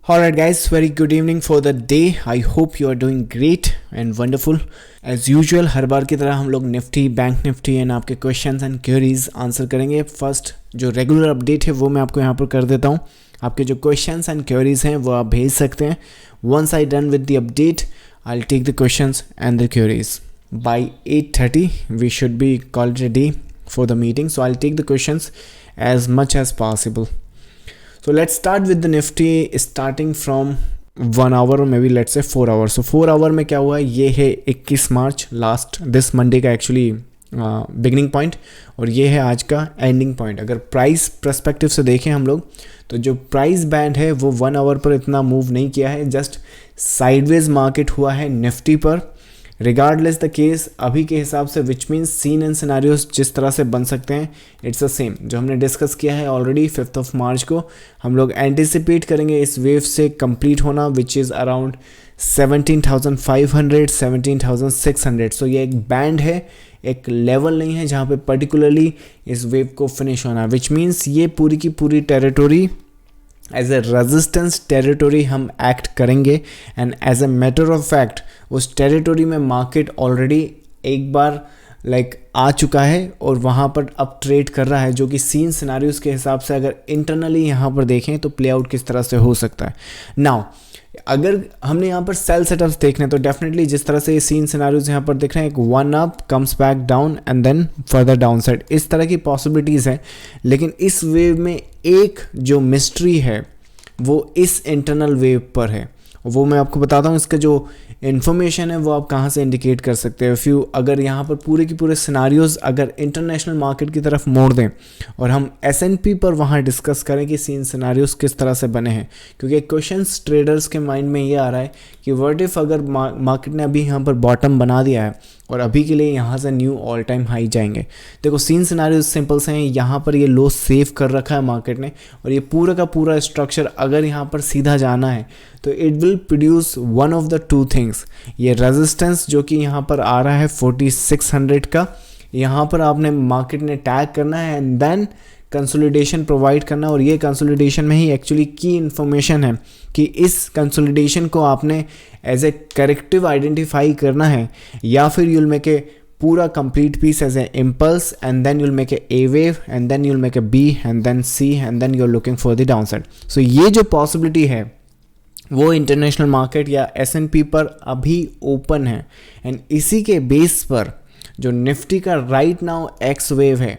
Alright guys, very good evening for the day. I hope you are doing great and wonderful. As usual, हर बार की तरह हम लोग Nifty, bank Nifty and आपके questions and queries answer करेंगे. First जो regular update है वो मैं आपको यहाँ पर कर देता हूँ. आपके जो क्वेश्चंस एंड क्वेरीज हैं वो आप भेज सकते हैं. Once I done with the update, I take the questions and the queries. By 8:30 we should be called ready for the meeting, so I'll take the questions as much as possible. So let's start with the Nifty starting from 1 hour or maybe let's say 4 hours. So 4 hour में क्या हुआ है, ये है 21 मार्च last this Monday का actually beginning point और ये है आज का एंडिंग पॉइंट. अगर प्राइस पर्सपेक्टिव से देखें हम लोग तो जो प्राइस बैंड है वो 1 आवर पर इतना मूव नहीं किया है, जस्ट साइडवेज मार्केट हुआ है निफ्टी पर. रिगार्डलेस द केस अभी के हिसाब से which means scene and scenarios जिस तरह से बन सकते हैं इट्स द सेम जो हमने डिस्कस किया है ऑलरेडी. 5 मार्च को हम लोग एंटिसिपेट करेंगे इस वेव से कंप्लीट होना विच इज़ अराउंड 17,500 17,600. सो ये एक बैंड है, एक लेवल नहीं है जहाँ पे पर्टिकुलरली इस वेव को फिनिश होना, विच मीन्स ये पूरी की पूरी territory as a resistance territory हम एक्ट करेंगे. And as a matter of fact उस टेरिटोरी में मार्केट ऑलरेडी एक बार आ चुका है और वहाँ पर अब ट्रेड कर रहा है, जो कि सीन सिनारियोस के हिसाब से अगर इंटरनली यहाँ पर देखें तो प्ले आउट किस तरह से हो सकता है. नाउ अगर हमने यहाँ पर सेल सेटअप्स देखने तो डेफिनेटली जिस तरह से ये सीन सिनारियोज यहाँ पर दिख रहे हैं, एक 1 up comes back down and then further down side, इस तरह की पॉसिबिलिटीज़ हैं. लेकिन इस वेव में एक जो मिस्ट्री है वो इस इंटरनल वेव पर है, वो मैं आपको बताता हूँ. इसका जो इन्फॉर्मेशन है वो आप कहाँ से इंडिकेट कर सकते हो. अगर यहाँ पर पूरे के पूरे सिनारियोज अगर इंटरनेशनल मार्केट की तरफ मोड़ दें और हम S&P पर वहाँ डिस्कस करें कि सीन सिनारियोज किस तरह से बने हैं, क्योंकि क्वेश्चंस ट्रेडर्स के माइंड में ये आ रहा है कि व्हाट इफ अगर मार्केट ने अभी यहाँ पर बॉटम बना दिया है और अभी के लिए यहाँ से न्यू ऑल टाइम हाई जाएंगे. देखो सीन सिनारियोज सिंपल से हैं, यहाँ पर ये लो सेव कर रखा है मार्केट ने और ये पूरा का पूरा स्ट्रक्चर अगर यहाँ पर सीधा जाना है तो it will produce one of the two things. ये रेजिस्टेंस जो कि यहाँ पर आ रहा है 4600 का, यहाँ पर आपने मार्केट ने टैग करना है एंड देन कंसोलिडेशन प्रोवाइड करना. और ये कंसोलिडेशन में ही एक्चुअली की इन्फॉर्मेशन है कि इस कंसोलिडेशन को आपने एज ए करेक्टिव आइडेंटिफाई करना है या फिर यूल मेक ए पूरा complete piece as a impulse and then you'll make a wave and then you'll make a B and then C and then you are looking for the down side. So ये जो possibility है वो international market या S&P पर अभी open है. And इसी के बेस पर जो निफ्टी का राइट नाउ एक्स वेव है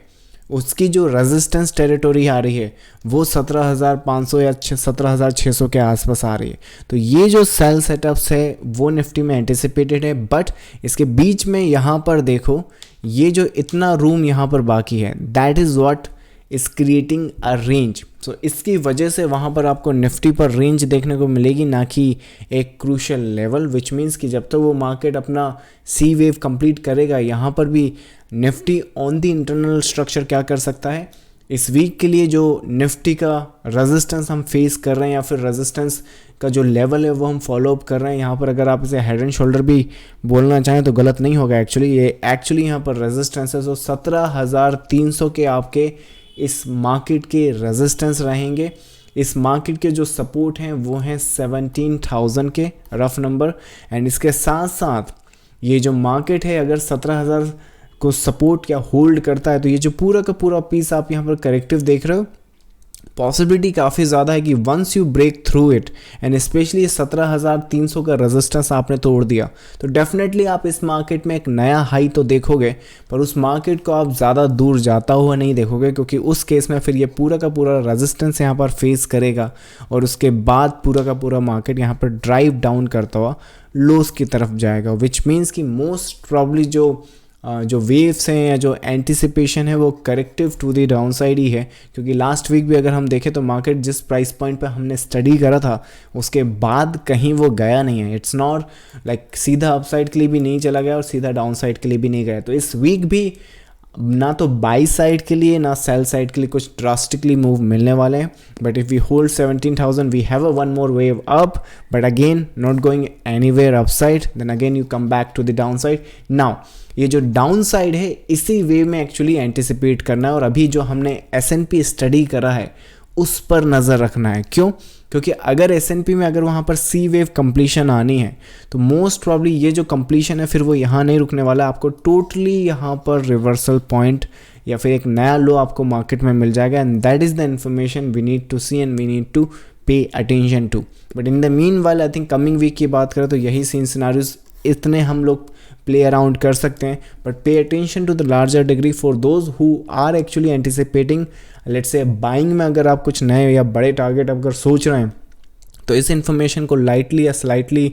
उसकी जो रेजिस्टेंस टेरिटोरी आ रही है वो 17,500 या 17,600 के आसपास आ रही है. तो ये जो सेल सेटअप्स है वो निफ्टी में एंटिसिपेटेड है, बट इसके बीच में यहाँ पर देखो ये जो इतना रूम यहाँ पर बाकी है that is what is creating a range. So इसकी वजह से वहाँ पर आपको निफ्टी पर रेंज देखने को मिलेगी, ना कि एक क्रूशियल लेवल, विच मीन्स कि जब तक वो मार्केट अपना सी वेव कंप्लीट करेगा यहाँ पर भी Nifty on the internal structure क्या कर सकता है. इस वीक के लिए जो निफ्टी का रेजिस्टेंस हम फेस कर रहे हैं या फिर रेजिस्टेंस का जो लेवल है वो हम फॉलो अप कर रहे हैं. यहाँ पर अगर आप इसे हेड एंड शोल्डर भी बोलना चाहें तो गलत नहीं होगा. ये एक्चुअली यहाँ पर रेजिस्टेंस है. सो 17,300 के आपके इस मार्केट के रेजिस्टेंस रहेंगे. इस मार्केट के जो सपोर्ट हैं वो हैं 17,000 के रफ नंबर. एंड इसके साथ साथ ये जो मार्केट है अगर 17,000 को सपोर्ट या होल्ड करता है तो ये जो पूरा का पूरा पीस आप यहाँ पर करेक्टिव देख रहे हो, पॉसिबिलिटी काफ़ी ज़्यादा है कि once you break through it and specially 17,300 का रेजिस्टेंस आपने तोड़ दिया तो डेफिनेटली आप इस मार्केट में एक नया हाई तो देखोगे, पर उस मार्केट को आप ज़्यादा दूर जाता हुआ नहीं देखोगे, क्योंकि उस केस में फिर ये पूरा का पूरा रेजिस्टेंस यहाँ पर फेस करेगा और उसके बाद पूरा का पूरा मार्केट यहाँ पर ड्राइव डाउन करता हुआ लोस की तरफ जाएगा. विच मीन्स कि मोस्ट प्रॉब्ली जो वेव्स हैं या जो एंटिसिपेशन है वो corrective to the down side ही है. क्योंकि लास्ट वीक भी अगर हम देखें तो मार्केट जिस प्राइस पॉइंट पे हमने स्टडी करा था उसके बाद कहीं वो गया नहीं है. इट्स नॉट सीधा अपसाइड के लिए भी नहीं चला गया और सीधा डाउन साइड के लिए भी नहीं गया. तो इस वीक भी ना तो बाई साइड के लिए ना सेल साइड के लिए कुछ ड्रास्टिकली मूव मिलने वाले हैं. But if we hold 17,000 we have a one more wave up, but again not going anywhere upside, then again you come back to the down side. Now ये जो down side है इसी वे में actually anticipate करना है और अभी जो हमने S&P स्टडी करा है उस पर नज़र रखना है. क्यों? क्योंकि अगर S&P में अगर वहाँ पर सी वेव कंप्लीशन आनी है तो मोस्ट प्रॉब्ली ये जो कंप्लीशन है फिर वो यहाँ नहीं रुकने वाला, आपको टोटली यहाँ पर रिवर्सल पॉइंट या फिर एक नया लो आपको मार्केट में मिल जाएगा। And that is the information we need to see and we need to pay attention to. But in the mean while I think coming week की बात करें तो यही सीन सिनारियोज इतने हम लोग प्ले अराउंड कर सकते हैं, but pay attention to the larger degree for those who are actually anticipating let's say buying में। अगर आप कुछ नए या बड़े टारगेट अगर सोच रहे हैं तो इस इन्फॉर्मेशन को लाइटली या स्लाइटली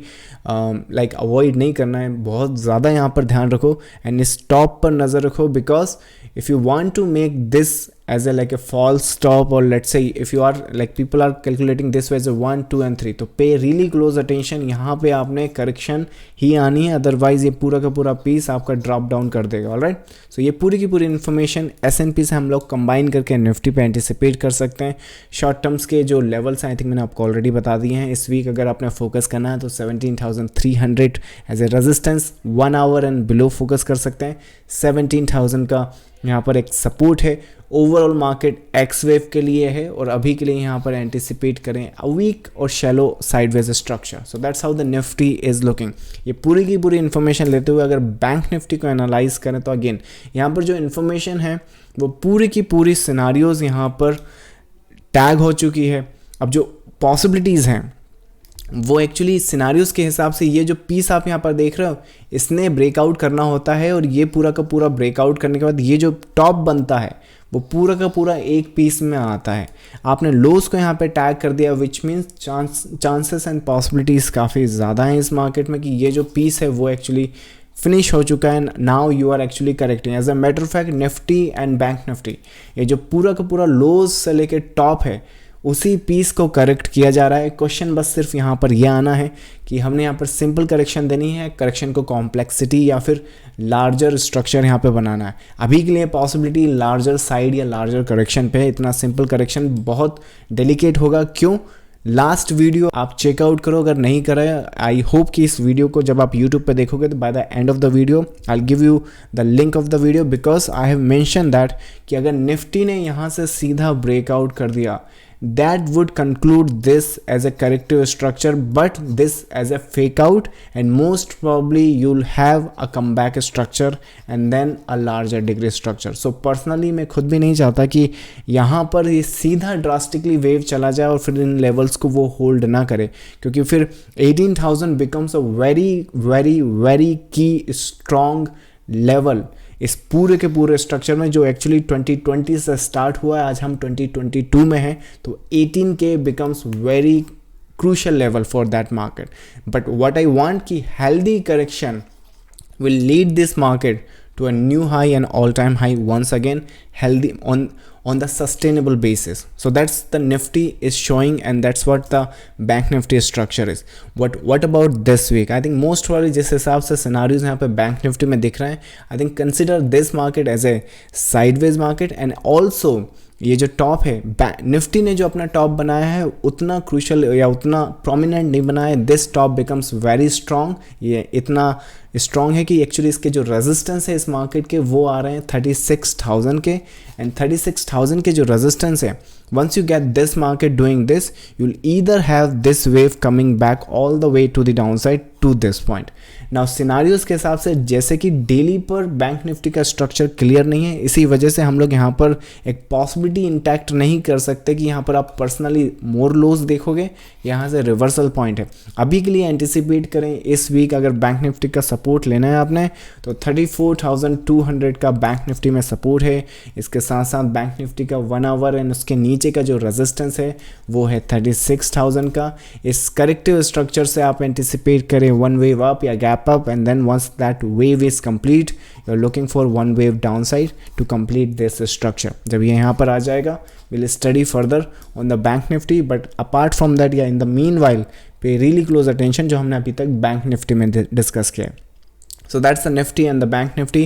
लाइक अवॉइड नहीं करना है, बहुत ज़्यादा यहाँ पर ध्यान रखो एंड इस टॉप पर नज़र रखो। Because if you want to make this as a like a false stop, or let's say if you are like people are calculating this way as a 1 2 and 3, तो pay really close attention, यहाँ पे आपने correction ही आनी है, otherwise ये पूरा का पूरा पीस आपका ड्रॉप डाउन कर देगा। ऑलराइट, सो ये पूरी की पूरी इन्फॉर्मेशन S&P से हम लोग कंबाइन करके निफ्टी पे एंटिसिपेट कर सकते हैं। शॉर्ट टर्म्स के जो लेवल्स हैं आई थिंक मैंने आपको ऑलरेडी बता दिए हैं। इस वीक अगर आपने फोकस करना है तो 17,300 as a resistance 1 hour and below focus कर सकते हैं। 17,000 का यहाँ पर एक सपोर्ट है। ओवरऑल मार्केट एक्स वेव के लिए है और अभी के लिए यहाँ पर एंटिसिपेट करें अ वीक और shallow sideways structure. So that's how the Nifty is looking. ये पूरी की पूरी इन्फॉर्मेशन लेते हुए अगर बैंक निफ्टी को एनालाइज करें तो अगेन यहाँ पर जो इन्फॉर्मेशन है वो पूरी की पूरी सिनारियोज यहाँ पर टैग हो चुकी है। अब जो पॉसिबिलिटीज़ हैं वो एक्चुअली सिनारियोज के हिसाब से ये जो पीस आप यहाँ पर देख रहे हो इसने ब्रेकआउट करना होता है, और ये पूरा का पूरा ब्रेकआउट करने के बाद ये जो टॉप बनता है वो पूरा का पूरा एक पीस में आता है। आपने लोस को यहाँ पे टैग कर दिया, which means chances and possibilities काफ़ी ज़्यादा हैं इस मार्केट में कि ये जो पीस है वो एक्चुअली फिनिश हो चुका है। Now you are actually correcting as a matter of fact Nifty and bank Nifty, ये जो पूरा का पूरा लोज से लेके टॉप है उसी पीस को करेक्ट किया जा रहा है। क्वेश्चन बस सिर्फ यहाँ पर यह आना है कि हमने यहाँ पर सिंपल करेक्शन देनी है, करेक्शन को कॉम्प्लेक्सिटी या फिर लार्जर स्ट्रक्चर यहाँ पे बनाना है। अभी के लिए पॉसिबिलिटी लार्जर साइड या लार्जर करेक्शन पे है। इतना सिंपल करेक्शन बहुत डेलिकेट होगा। क्यों? लास्ट वीडियो आप चेकआउट करो अगर नहीं करा। आई होप कि इस वीडियो को जब आप यूट्यूब पे देखोगे तो by the end of the video I give you the link of the video, because I have mention that कि अगर निफ्टी ने यहाँ से सीधा ब्रेकआउट कर दिया that would conclude this as a corrective structure, but this as a fake out, and most probably you'll have a comeback structure and then a larger degree structure. So personally मैं खुद भी नहीं चाहता कि यहाँ पर ये सीधा drastically wave चला जाए और फिर इन levels को वो hold ना करे, क्योंकि फिर 18,000 becomes a very very very key strong level इस पूरे के पूरे स्ट्रक्चर में, जो एक्चुअली 2020 से स्टार्ट हुआ है। आज हम 2022 में हैं, तो 18K becomes very crucial level for that market. But what I want कि healthy correction will lead this market to a new high and all-time high once again, healthy on the sustainable basis. So that's the Nifty is showing, and that's what the Bank Nifty structure is. What about this week? I think most probably जिस हिसाब से scenarios यहाँ पे Bank Nifty में दिख रहे हैं, I think consider this market as a sideways market, and also ये जो टॉप है निफ्टी ने जो अपना टॉप बनाया है उतना क्रूशल या उतना प्रोमिनेंट नहीं बनाया है। This top becomes very strong. ये इतना स्ट्रॉन्ग है कि एक्चुअली इसके जो रेजिस्टेंस है इस मार्केट के वो आ रहे हैं 36,000 के, एंड 36,000 के जो रेजिस्टेंस है, once you get this market doing this, you'll either have this wave coming back all the way to the downside to this point. Now scenarios के हिसाब से जैसे कि डेली पर बैंक निफ्टी का स्ट्रक्चर क्लियर नहीं है, इसी वजह से हम लोग यहाँ पर एक पॉसिबिलिटी इंटैक्ट नहीं कर सकते कि यहाँ पर आप पर्सनली मोर लोस देखोगे, यहाँ से रिवर्सल पॉइंट है। अभी के लिए एंटिसिपेट करें इस वीक अगर बैंक निफ्टी का सपोर्ट लेना है आपने तो 34,200 का बैंक निफ्टी में सपोर्ट है। इसके साथ साथ बैंक निफ्टी का 1 आवर एंड उसके नीचे का जो रेजिस्टेंस है वो है 36,000 का। इस करेक्टिव स्ट्रक्चर से आप एंटिसिपेट करें वन वेव अप या gap up, and then once that wave is complete you are looking for one wave downside to complete this structure. जब ये यहाँ पर आ जाएगा will study further on the bank Nifty, but apart from that या in the mean while pay really close attention जो हमने अभी तक बैंक निफ्टी में डिस्कस किया है। So that's the Nifty and the Bank Nifty.